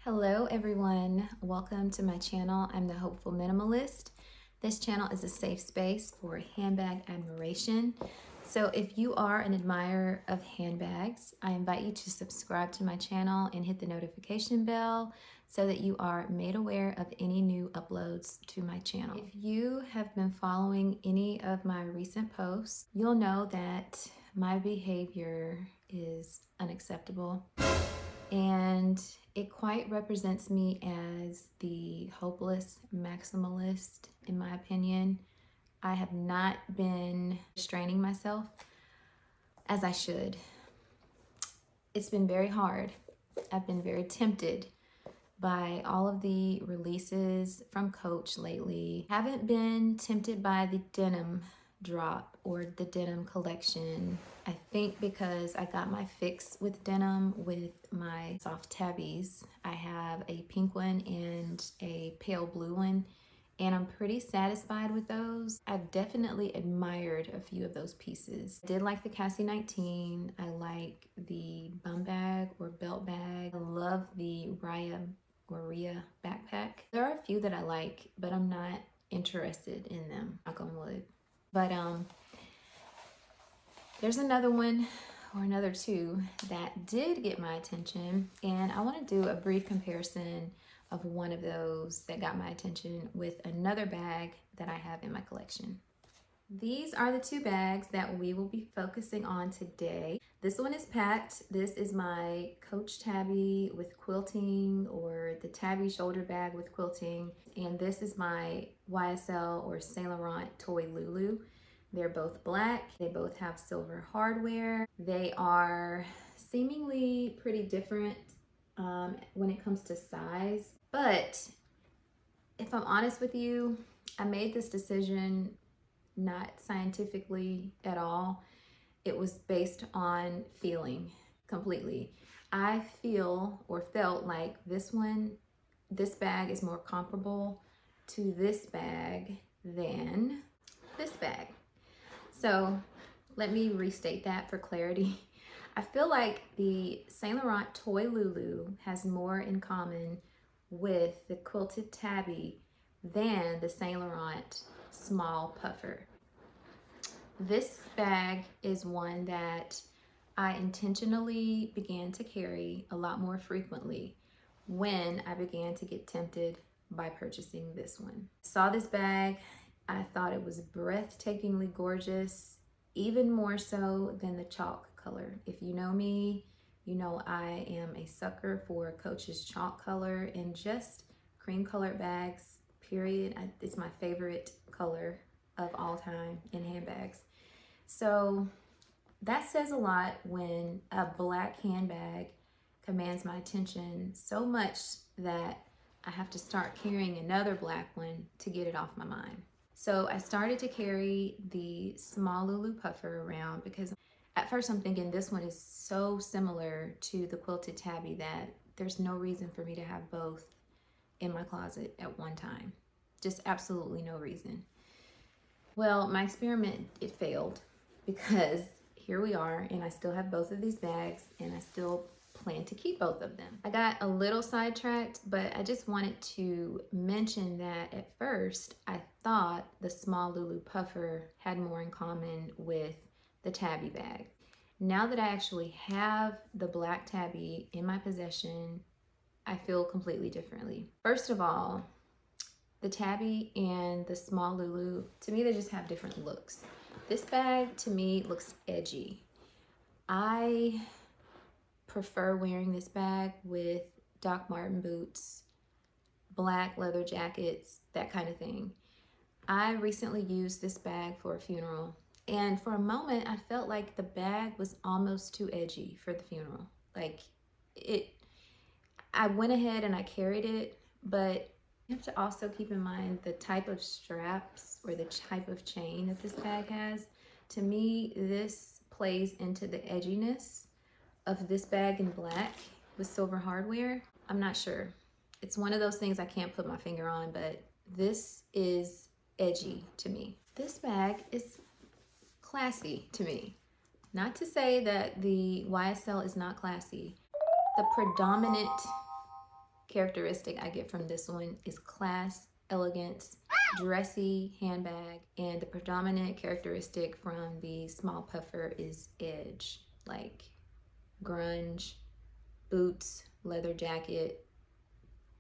Hello everyone, welcome to my channel. I'm the Hopeful Minimalist. This channel is a safe space for handbag admiration. So if you are an admirer of handbags, I invite you to subscribe to my channel and hit the notification bell so that you are made aware of any new uploads to my channel. If you have been following any of my recent posts, you'll know that my behavior is unacceptable. And it quite represents me as the hopeless maximalist, in my opinion. I have not been restraining myself as I should. It's been very hard. I've been very tempted by all of the releases from Coach lately. Haven't been tempted by the denim drop or the denim collection. I think because I got my fix with denim with my soft tabbies. I have a pink one and a pale blue one, and I'm pretty satisfied with those. I've definitely admired a few of those pieces. I did like the Cassie 19. I like the bum bag or belt bag. I love the Rhea backpack. There are a few that I like, but I'm not interested in them, knock on wood. But there's another one or another two that did get my attention, and I want to do a brief comparison of one of those that got my attention with another bag that I have in my collection. These are the two bags that we will be focusing on today. This one is packed. This is my Coach Tabby with quilting, or the Tabby shoulder bag with quilting. And this is my YSL or Saint Laurent toy Loulou. They're both black. They both have silver hardware. They are seemingly pretty different when it comes to size. But if I'm honest with you, I made this decision not scientifically at all. It was based on feeling completely. I feel or felt like this bag is more comparable to this bag than this bag. So let me restate that for clarity. I feel like the Saint Laurent toy Loulou has more in common with the quilted Tabby than the Saint Laurent small puffer. This bag is one that I intentionally began to carry a lot more frequently when I began to get tempted by purchasing this one. I saw this bag, I thought it was breathtakingly gorgeous, even more so than the chalk color. If you know me, you know I am a sucker for Coach's chalk color and just cream colored bags, period. It's my favorite color of all time in handbags. So that says a lot when a black handbag commands my attention so much that I have to start carrying another black one to get it off my mind. So I started to carry the small Loulou puffer around because at first I'm thinking this one is so similar to the quilted Tabby that there's no reason for me to have both in my closet at one time. Just absolutely no reason. Well, my experiment, it failed because here we are, and I still have both of these bags, and I still plan to keep both of them. I got a little sidetracked, but I just wanted to mention that at first I thought the small Loulou puffer had more in common with the Tabby bag. Now that I actually have the black Tabby in my possession, I feel completely differently. First of all, the Tabby and the small Loulou, to me, they just have different looks. This bag, to me, looks edgy. I prefer wearing this bag with Doc Marten boots, black leather jackets, that kind of thing. I recently used this bag for a funeral, and for a moment, I felt like the bag was almost too edgy for the funeral. I went ahead and I carried it, but you have to also keep in mind the type of straps or the type of chain that this bag has. To me, this plays into the edginess of this bag in black with silver hardware. I'm not sure. It's one of those things I can't put my finger on, but this is edgy to me. This bag is classy to me. Not to say that the YSL is not classy. The predominant characteristic I get from this one is class, elegance, dressy handbag, and the predominant characteristic from the small puffer is edge, like grunge, boots, leather jacket.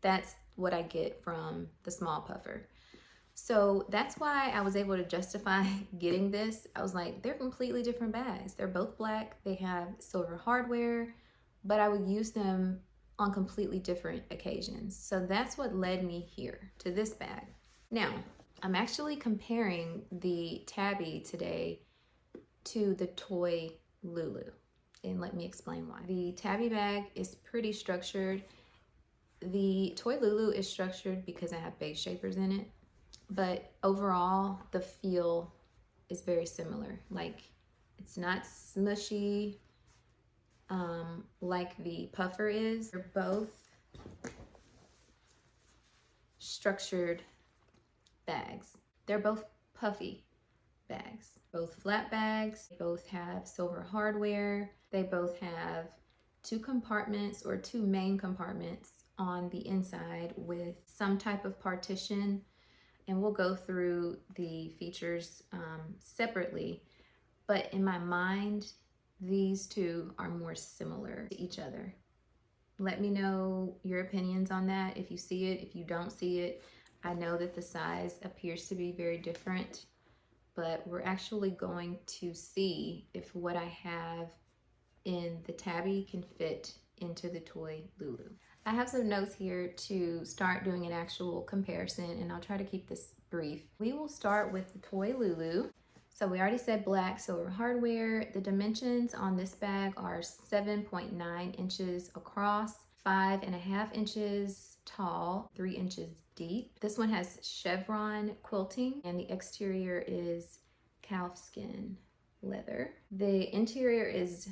That's what I get from the small puffer. So that's why I was able to justify getting this. I was like, they're completely different bags. They're both black. They have silver hardware, but I would use them on completely different occasions. So that's what led me here to this bag. Now, I'm actually comparing the Tabby today to the toy Loulou. And let me explain why. The Tabby bag is pretty structured. The toy Loulou is structured because I have base shapers in it. But overall, the feel is very similar. Like, it's not smushy like the puffer is. They're both structured bags. They're both puffy bags. Both flat bags, both have silver hardware. They both have two compartments or two main compartments on the inside with some type of partition. And we'll go through the features separately. But in my mind, these two are more similar to each other. Let me know your opinions on that. If you see it, if you don't see it. I know that the size appears to be very different, but we're actually going to see if what I have in the Tabby can fit into the toy Loulou. I have some notes here to start doing an actual comparison, and I'll try to keep this brief. We will start with the toy Loulou. So we already said black, silver hardware. The dimensions on this bag are 7.9 inches across, 5.5 inches tall, 3 inches deep. This one has chevron quilting, and the exterior is calfskin leather. The interior is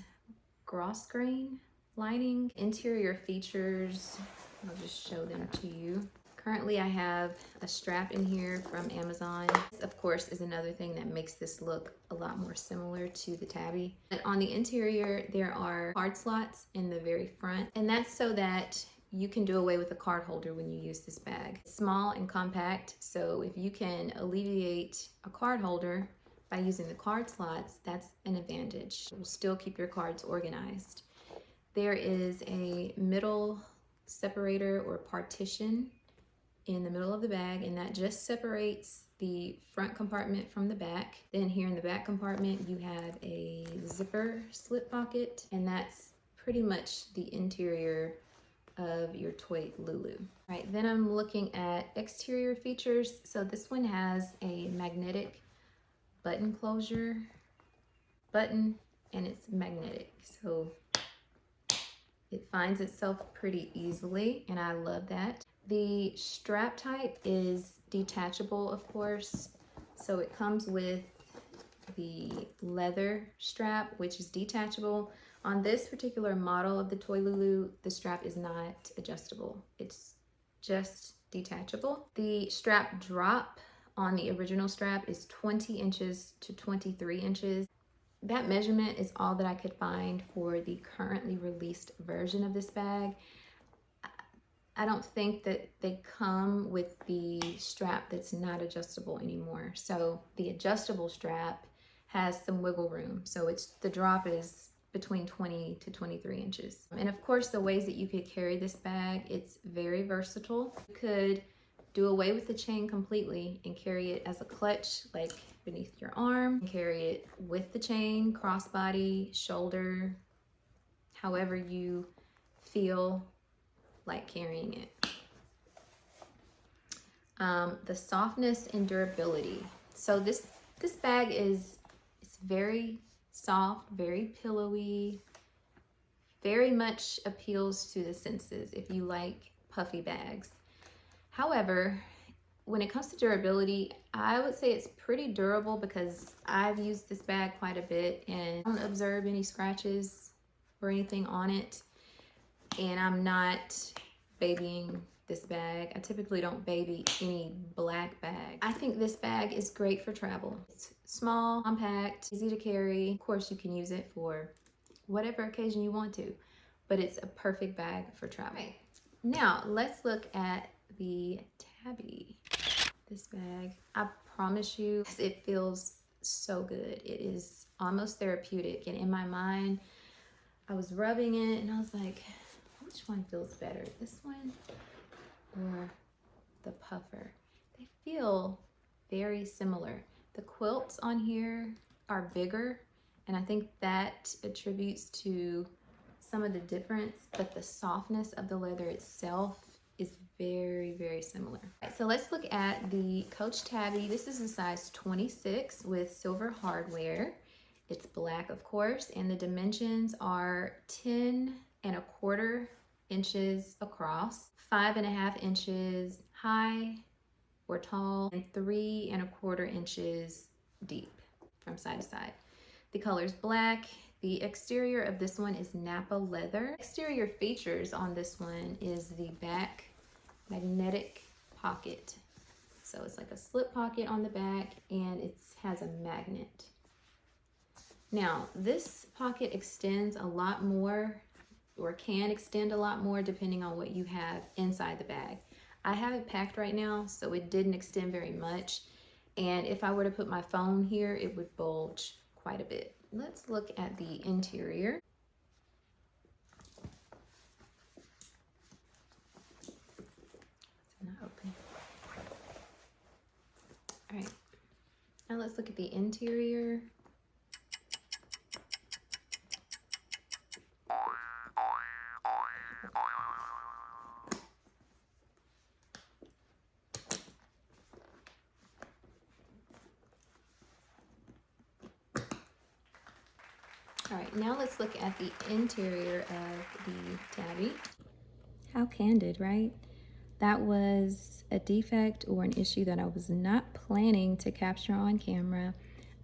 grosgrain lining. Interior features, I'll just show them to you. Currently I have a strap in here from Amazon. This, of course, is another thing that makes this look a lot more similar to the Tabby. But on the interior, there are card slots in the very front, and that's so that you can do away with a card holder when you use this bag. It's small and compact, so if you can alleviate a card holder by using the card slots, that's an advantage. It will still keep your cards organized. There is a middle separator or partition in the middle of the bag, and that just separates the front compartment from the back. Then here in the back compartment, you have a zipper slip pocket, and that's pretty much the interior of your toy Loulou. All right, then I'm looking at exterior features. So this one has a magnetic button closure button, and it's magnetic. So it finds itself pretty easily, and I love that. The strap type is detachable, of course. So it comes with the leather strap, which is detachable. On this particular model of the toy Loulou, the strap is not adjustable. It's just detachable. The strap drop on the original strap is 20 inches to 23 inches. That measurement is all that I could find for the currently released version of this bag. I don't think that they come with the strap that's not adjustable anymore. So the adjustable strap has some wiggle room. So the drop is between 20 to 23 inches. And of course, the ways that you could carry this bag, it's very versatile. You could do away with the chain completely and carry it as a clutch, like beneath your arm. Carry it with the chain, crossbody, shoulder, however you feel like carrying it. The softness and durability. So this bag it's very soft, very pillowy, very much appeals to the senses if you like puffy bags. However, when it comes to durability, I would say it's pretty durable because I've used this bag quite a bit and I don't observe any scratches or anything on it. And I'm not babying this bag. I typically don't baby any black bag. I think this bag is great for travel. It's small, compact, easy to carry. Of course, you can use it for whatever occasion you want to, but it's a perfect bag for travel. Now let's look at the Tabby. This bag, I promise you, it feels so good. It is almost therapeutic. And in my mind, I was rubbing it and I was like, which one feels better? This one or the puffer? They feel very similar. The quilts on here are bigger, and I think that attributes to some of the difference, but the softness of the leather itself is very, very similar. Right, so let's look at the Coach Tabby. This is a size 26 with silver hardware. It's black, of course, and the dimensions are 10¼ inches across, 5½ inches high or tall, and 3¼ inches deep from side to side. The color is black. The exterior of this one is Napa leather. Exterior features on this one is the back magnetic pocket. So it's like a slip pocket on the back, and it has a magnet. Now, this pocket extends a lot more, or can extend a lot more depending on what you have inside the bag. I have it packed right now, so it didn't extend very much. And if I were to put my phone here, it would bulge quite a bit. Let's look at the interior. It's not open. All right, now let's look at the interior. All right, now let's look at the interior of the Tabby. How candid, right? That was a defect or an issue that I was not planning to capture on camera.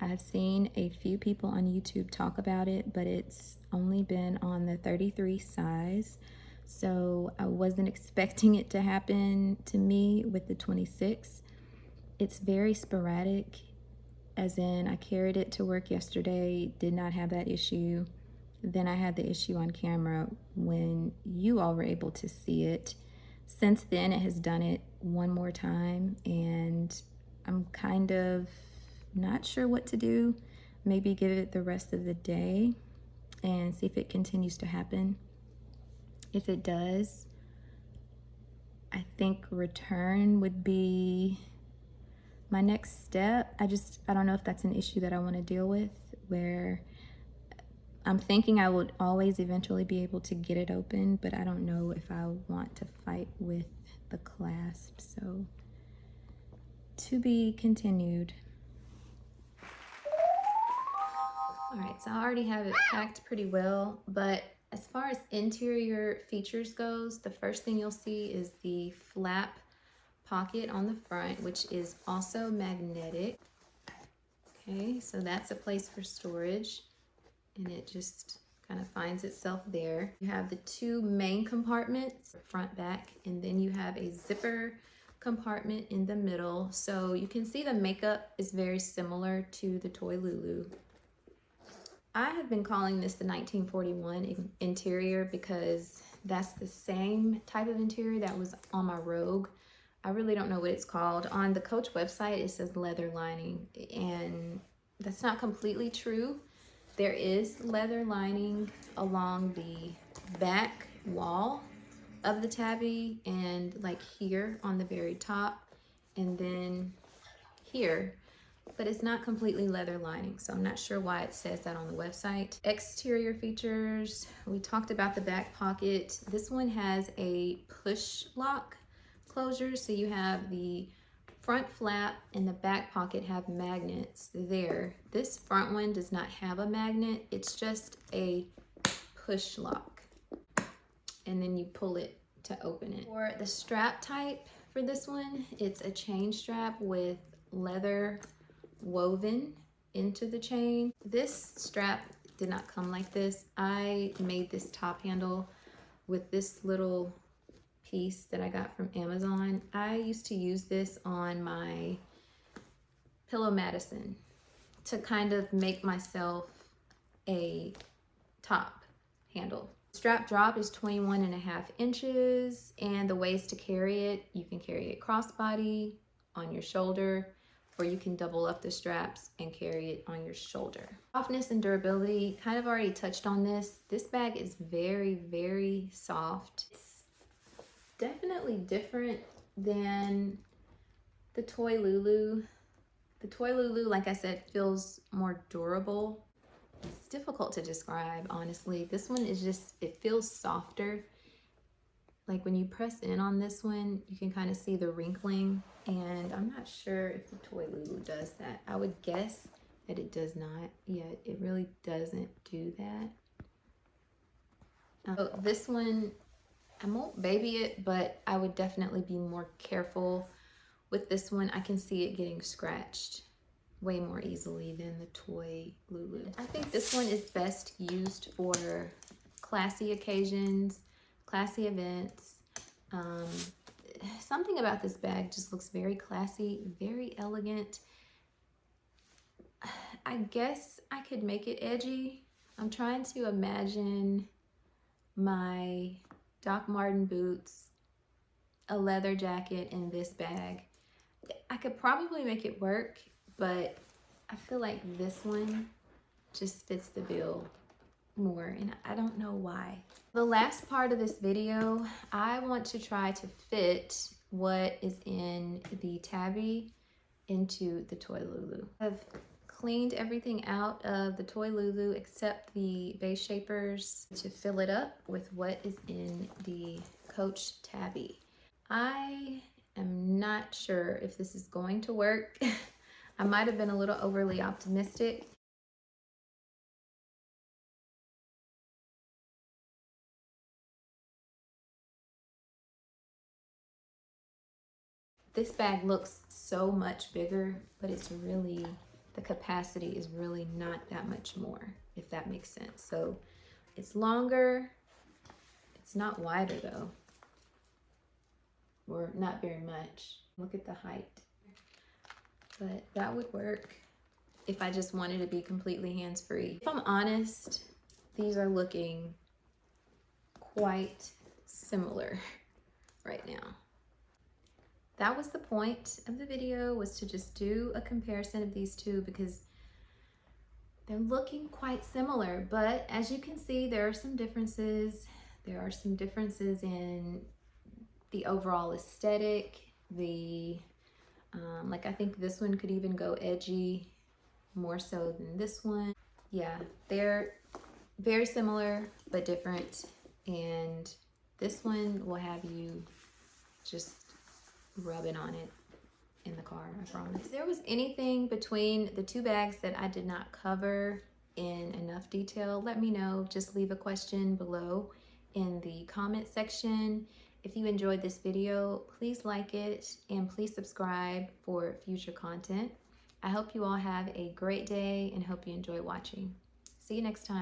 I've seen a few people on YouTube talk about it, but it's only been on the 33 size. So I wasn't expecting it to happen to me with the 26. It's very sporadic, as in I carried it to work yesterday, did not have that issue. Then I had the issue on camera when you all were able to see it. Since then, it has done it one more time, and I'm kind of not sure what to do. Maybe give it the rest of the day and see if it continues to happen. If it does, I think return would be my next step. I don't know if that's an issue that I want to deal with, where I'm thinking I would always eventually be able to get it open, but I don't know if I want to fight with the clasp. So to be continued. All right, so I already have it packed pretty well, but as far as interior features goes, the first thing you'll see is the flap pocket on the front, which is also magnetic. Okay, so that's a place for storage, and it just kind of finds itself there. You have the two main compartments, front, back, and then you have a zipper compartment in the middle. So you can see the makeup is very similar to the toy Loulou. I have been calling this the 1941 interior because that's the same type of interior that was on my Rogue. I really don't know what it's called. On the Coach website, it says leather lining, and that's not completely true. There is leather lining along the back wall of the Tabby, and like here on the very top, and then here, but it's not completely leather lining, so I'm not sure why it says that on the website. Exterior features, we talked about the back pocket. This one has a push lock closure, so you have the front flap and the back pocket have magnets there. This front one does not have a magnet, it's just a push lock, and then you pull it to open it. For the strap type for this one, it's a chain strap with leather woven into the chain. This strap did not come like this. I made this top handle with this little piece that I got from Amazon. I used to use this on my Pillow Madison to kind of make myself a top handle. Strap drop is 21.5 inches, and the ways to carry it, you can carry it crossbody on your shoulder, or you can double up the straps and carry it on your shoulder. Softness and durability, kind of already touched on this. This bag is very, very soft. It's definitely different than the toy Loulou. The toy Loulou, like I said, feels more durable. It's difficult to describe, honestly. This one is just, it feels softer. Like when you press in on this one, you can kind of see the wrinkling, and I'm not sure if the toy Loulou does that. I would guess that it does not. Yeah, it really doesn't do that. So this one, I won't baby it, but I would definitely be more careful with this one. I can see it getting scratched way more easily than the toy Loulou. I think this one is best used for classy occasions, classy events. Something about this bag just looks very classy, very elegant. I guess I could make it edgy. I'm trying to imagine my Doc Marten boots, a leather jacket, and this bag. I could probably make it work, but I feel like this one just fits the bill more, and I don't know why. The last part of this video, I want to try to fit what is in the Tabby into the toy Loulou. I've cleaned everything out of the toy Loulou except the base shapers to fill it up with what is in the Coach Tabby. I am not sure if this is going to work. I might have been a little overly optimistic. This bag looks so much bigger, but it's really, the capacity is really not that much more, if that makes sense. So it's longer, it's not wider though, or not very much. Look at the height. But that would work if I just wanted to be completely hands-free. If I'm honest, these are looking quite similar right now. That was the point of the video, was to just do a comparison of these two because they're looking quite similar. But as you can see, there are some differences. There are some differences in the overall aesthetic. Like I think this one could even go edgy more so than this one. Yeah, they're very similar but different. And this one will have you just rubbing on it in the car, I promise. If there was anything between the two bags that I did not cover in enough detail, let me know. Just leave a question below in the comment section. If you enjoyed this video, please like it and please subscribe for future content. I hope you all have a great day and hope you enjoy watching. See you next time.